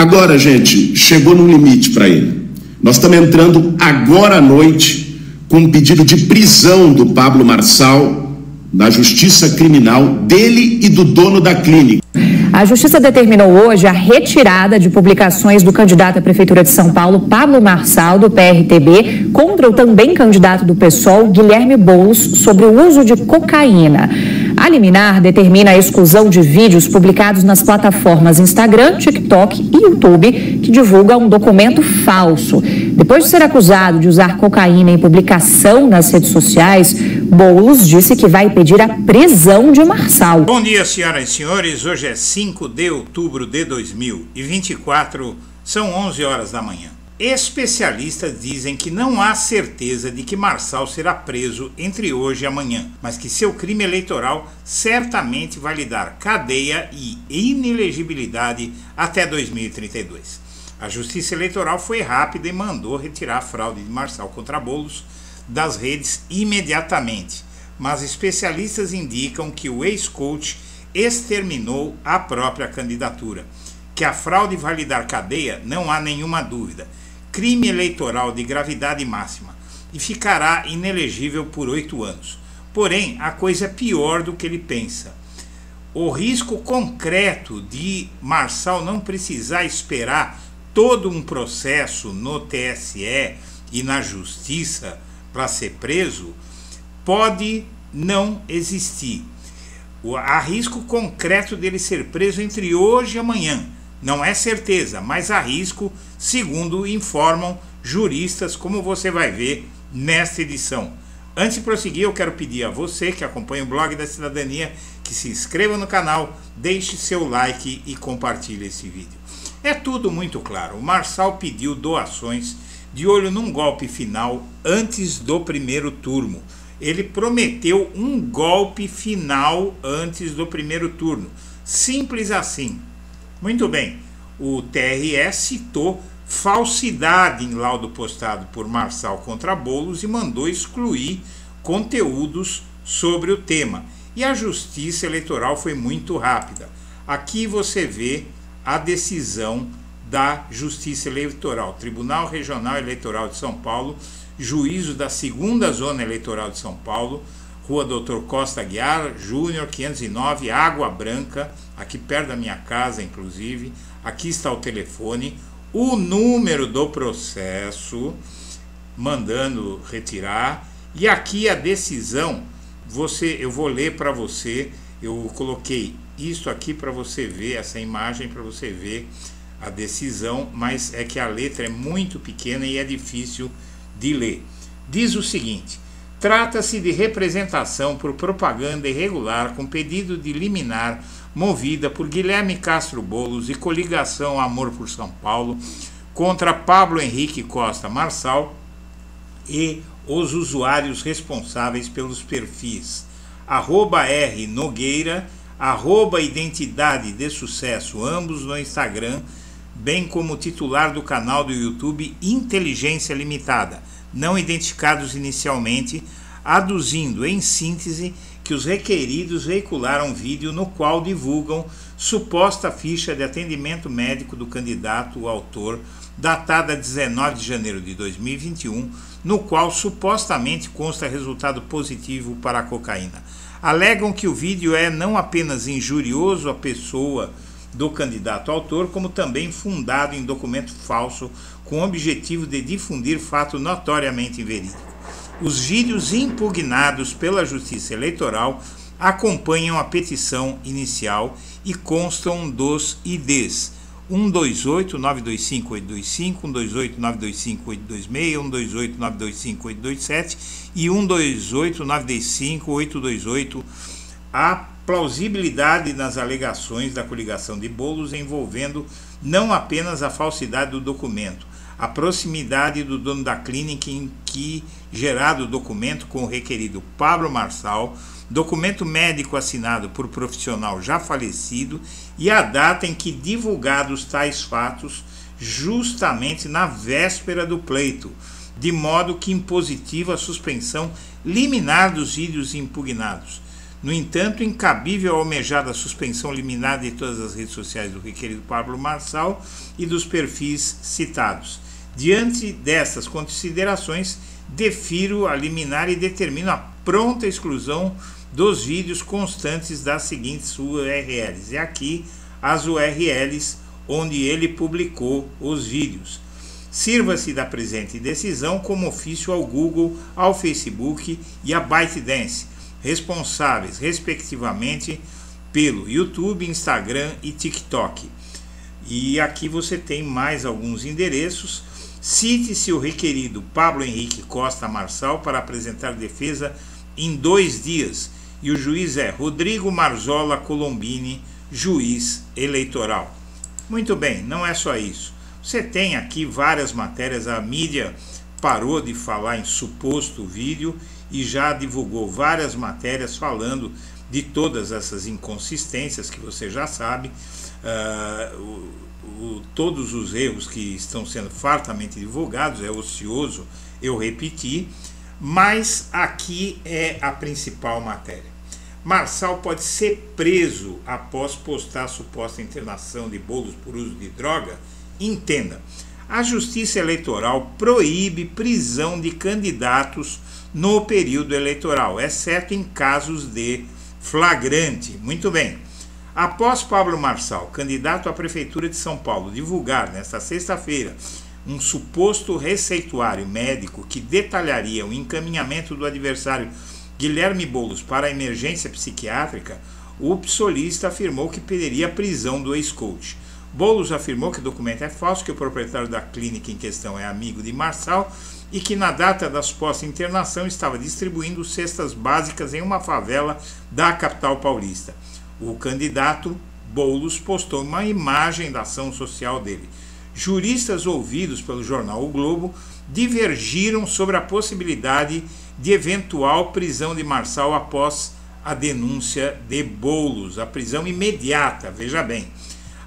Agora, gente, chegou no limite para ele. Nós estamos entrando agora à noite com um pedido de prisão do Pablo Marçal na Justiça Criminal, dele e do dono da clínica. A Justiça determinou hoje a retirada de publicações do candidato à Prefeitura de São Paulo, Pablo Marçal, do PRTB, contra o também candidato do PSOL, Guilherme Boulos, sobre o uso de cocaína. A liminar determina a exclusão de vídeos publicados nas plataformas Instagram, TikTok e YouTube, que divulgam um documento falso. Depois de ser acusado de usar cocaína em publicação nas redes sociais, Boulos disse que vai pedir a prisão de Marçal. Bom dia, senhoras e senhores. Hoje é 5 de outubro de 2024, são 11 horas da manhã. Especialistas dizem que não há certeza de que Marçal será preso entre hoje e amanhã, mas que seu crime eleitoral certamente vai lhe dar cadeia e inelegibilidade até 2032. A Justiça Eleitoral foi rápida e mandou retirar a fraude de Marçal contra Boulos das redes imediatamente, mas especialistas indicam que o ex-coach exterminou a própria candidatura. Que a fraude vai lhe dar cadeia, não há nenhuma dúvida. Crime eleitoral de gravidade máxima e ficará inelegível por 8 anos. Porém, a coisa é pior do que ele pensa. O risco concreto de Marçal não precisar esperar todo um processo no TSE e na Justiça para ser preso pode não existir. Há risco concreto dele ser preso entre hoje e amanhã. Não é certeza, mas há risco, segundo informam juristas, como você vai ver nesta edição. Antes de prosseguir, eu quero pedir a você que acompanha o Blog da Cidadania que se inscreva no canal, deixe seu like e compartilhe esse vídeo. É tudo muito claro. O Marçal pediu doações de olho num golpe final antes do primeiro turno. Ele prometeu um golpe final antes do primeiro turno. Simples assim. Muito bem, o TRE citou falsidade em laudo postado por Marçal contra Boulos e mandou excluir conteúdos sobre o tema. E a Justiça Eleitoral foi muito rápida. Aqui você vê a decisão da Justiça Eleitoral, Tribunal Regional Eleitoral de São Paulo, juízo da 2ª Zona Eleitoral de São Paulo, Rua Dr. Costa Aguiar Júnior, 509, Água Branca, aqui perto da minha casa, inclusive. Aqui está o telefone, o número do processo, mandando retirar. E aqui a decisão, eu vou ler para você, eu coloquei isso aqui para você ver, essa imagem para você ver a decisão, mas é que a letra é muito pequena e é difícil de ler. Diz o seguinte: trata-se de representação por propaganda irregular com pedido de liminar movida por Guilherme Castro Boulos e coligação Amor por São Paulo contra Pablo Henrique Costa Marçal e os usuários responsáveis pelos perfis @rnogueira, @identidade de sucesso, ambos no Instagram, bem como o titular do canal do YouTube Inteligência Limitada, não identificados inicialmente, aduzindo em síntese que os requeridos veicularam vídeo no qual divulgam suposta ficha de atendimento médico do candidato autor, datada 19 de janeiro de 2021, no qual supostamente consta resultado positivo para a cocaína. Alegam que o vídeo é não apenas injurioso à pessoa do candidato autor, como também fundado em documento falso com o objetivo de difundir fato notoriamente inverídico. Os vídeos impugnados pela Justiça Eleitoral acompanham a petição inicial e constam dos IDs 128-925-825, 128-925-826, 128-925-827 e 128-925-828. A plausibilidade nas alegações da coligação de Boulos envolvendo não apenas a falsidade do documento, a proximidade do dono da clínica em que gerado o documento com o requerido Pablo Marçal, documento médico assinado por profissional já falecido e a data em que divulgados tais fatos justamente na véspera do pleito, de modo que impositiva a suspensão liminar dos vídeos impugnados. No entanto, incabível a almejada suspensão liminar de todas as redes sociais do requerido Pablo Marçal e dos perfis citados. Diante dessas considerações, defiro a liminar e determino a pronta exclusão dos vídeos constantes das seguintes URLs. E aqui as URLs onde ele publicou os vídeos. Sirva-se da presente decisão como ofício ao Google, ao Facebook e à ByteDance, responsáveis, respectivamente, pelo YouTube, Instagram e TikTok. E aqui você tem mais alguns endereços. Cite-se o requerido Pablo Henrique Costa Marçal para apresentar defesa em 2 dias. E o juiz é Rodrigo Marzola Colombini, juiz eleitoral. Muito bem, não é só isso. Você tem aqui várias matérias, a mídia parou de falar em suposto vídeo e já divulgou várias matérias falando de todas essas inconsistências que você já sabe, todos os erros que estão sendo fartamente divulgados, é ocioso eu repetir, mas aqui é a principal matéria. Marçal pode ser preso após postar a suposta internação de Boulos por uso de droga? Entenda, a Justiça Eleitoral proíbe prisão de candidatos no período eleitoral, exceto em casos de flagrante. Muito bem. Após Pablo Marçal, candidato à Prefeitura de São Paulo, divulgar nesta sexta-feira um suposto receituário médico que detalharia o encaminhamento do adversário Guilherme Boulos para a emergência psiquiátrica, o psolista afirmou que pediria a prisão do ex-coach. Boulos afirmou que o documento é falso, que o proprietário da clínica em questão é amigo de Marçal e que na data da suposta internação estava distribuindo cestas básicas em uma favela da capital paulista. O candidato Boulos postou uma imagem da ação social dele. Juristas ouvidos pelo jornal O Globo divergiram sobre a possibilidade de eventual prisão de Marçal após a denúncia de Boulos, a prisão imediata, veja bem.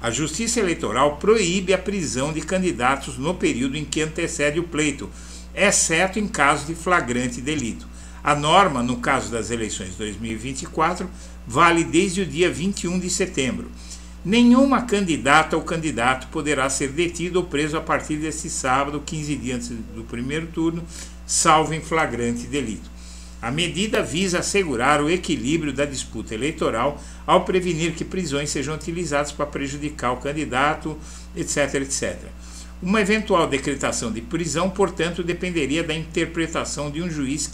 A Justiça Eleitoral proíbe a prisão de candidatos no período em que antecede o pleito, exceto em caso de flagrante delito. A norma, no caso das eleições de 2024, vale desde o dia 21 de setembro. Nenhuma candidata ou candidato poderá ser detido ou preso a partir desse sábado, 15 dias antes do primeiro turno, salvo em flagrante delito. A medida visa assegurar o equilíbrio da disputa eleitoral ao prevenir que prisões sejam utilizadas para prejudicar o candidato, etc, etc. Uma eventual decretação de prisão, portanto, dependeria da interpretação de um juiz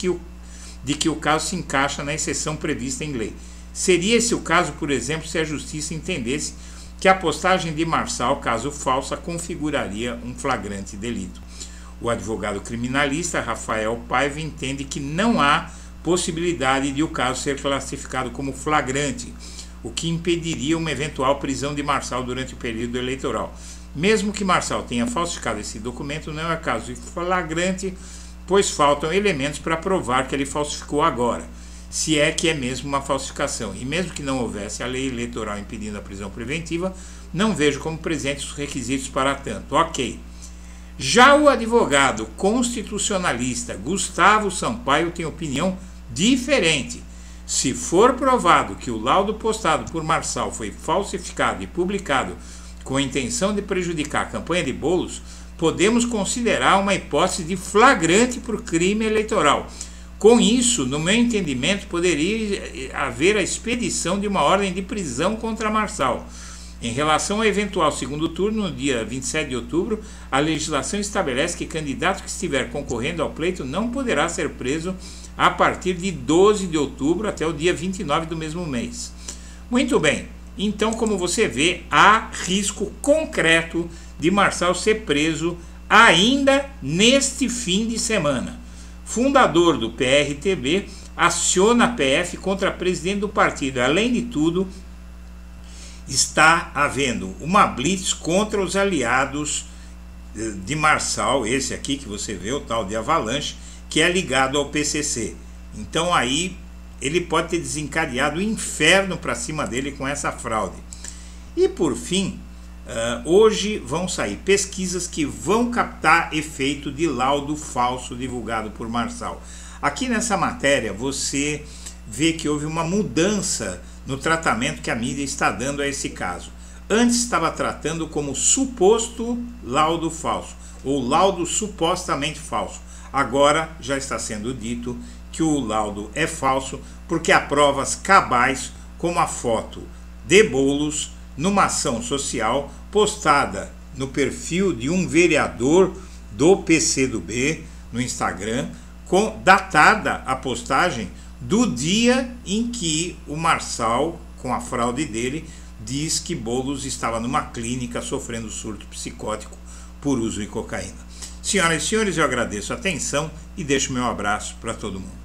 de que o caso se encaixa na exceção prevista em lei. Seria esse o caso, por exemplo, se a Justiça entendesse que a postagem de Marçal, caso falsa, configuraria um flagrante delito. O advogado criminalista Rafael Paiva entende que não há possibilidade de o caso ser classificado como flagrante, o que impediria uma eventual prisão de Marçal durante o período eleitoral. Mesmo que Marçal tenha falsificado esse documento, não é caso de flagrante, pois faltam elementos para provar que ele falsificou agora, se é que é mesmo uma falsificação. E mesmo que não houvesse a lei eleitoral impedindo a prisão preventiva, não vejo como presentes os requisitos para tanto. Ok. Já o advogado constitucionalista Gustavo Sampaio tem opinião diferente. Se for provado que o laudo postado por Marçal foi falsificado e publicado com a intenção de prejudicar a campanha de Boulos, podemos considerar uma hipótese de flagrante por crime eleitoral. Com isso, no meu entendimento, poderia haver a expedição de uma ordem de prisão contra Marçal. Em relação ao eventual segundo turno, no dia 27 de outubro, a legislação estabelece que candidato que estiver concorrendo ao pleito não poderá ser preso a partir de 12 de outubro até o dia 29 do mesmo mês. Muito bem, então, como você vê, há risco concreto de Marçal ser preso ainda neste fim de semana. Fundador do PRTB aciona a PF contra a presidente do partido. Além de tudo, está havendo uma blitz contra os aliados de Marçal, esse aqui que você vê, o tal de Avalanche, que é ligado ao PCC. Então aí ele pode ter desencadeado o inferno para cima dele com essa fraude. E por fim, hoje vão sair pesquisas que vão captar efeito de laudo falso divulgado por Marçal. Aqui nessa matéria você vê que houve uma mudança no tratamento que a mídia está dando a esse caso. Antes estava tratando como suposto laudo falso, ou laudo supostamente falso. Agora já está sendo dito que o laudo é falso, porque há provas cabais, como a foto de Boulos numa ação social postada no perfil de um vereador do PCdoB no Instagram, datada a postagem do dia em que o Marçal, com a fraude dele, diz que Boulos estava numa clínica sofrendo surto psicótico por uso de cocaína. Senhoras e senhores, eu agradeço a atenção e deixo meu abraço para todo mundo.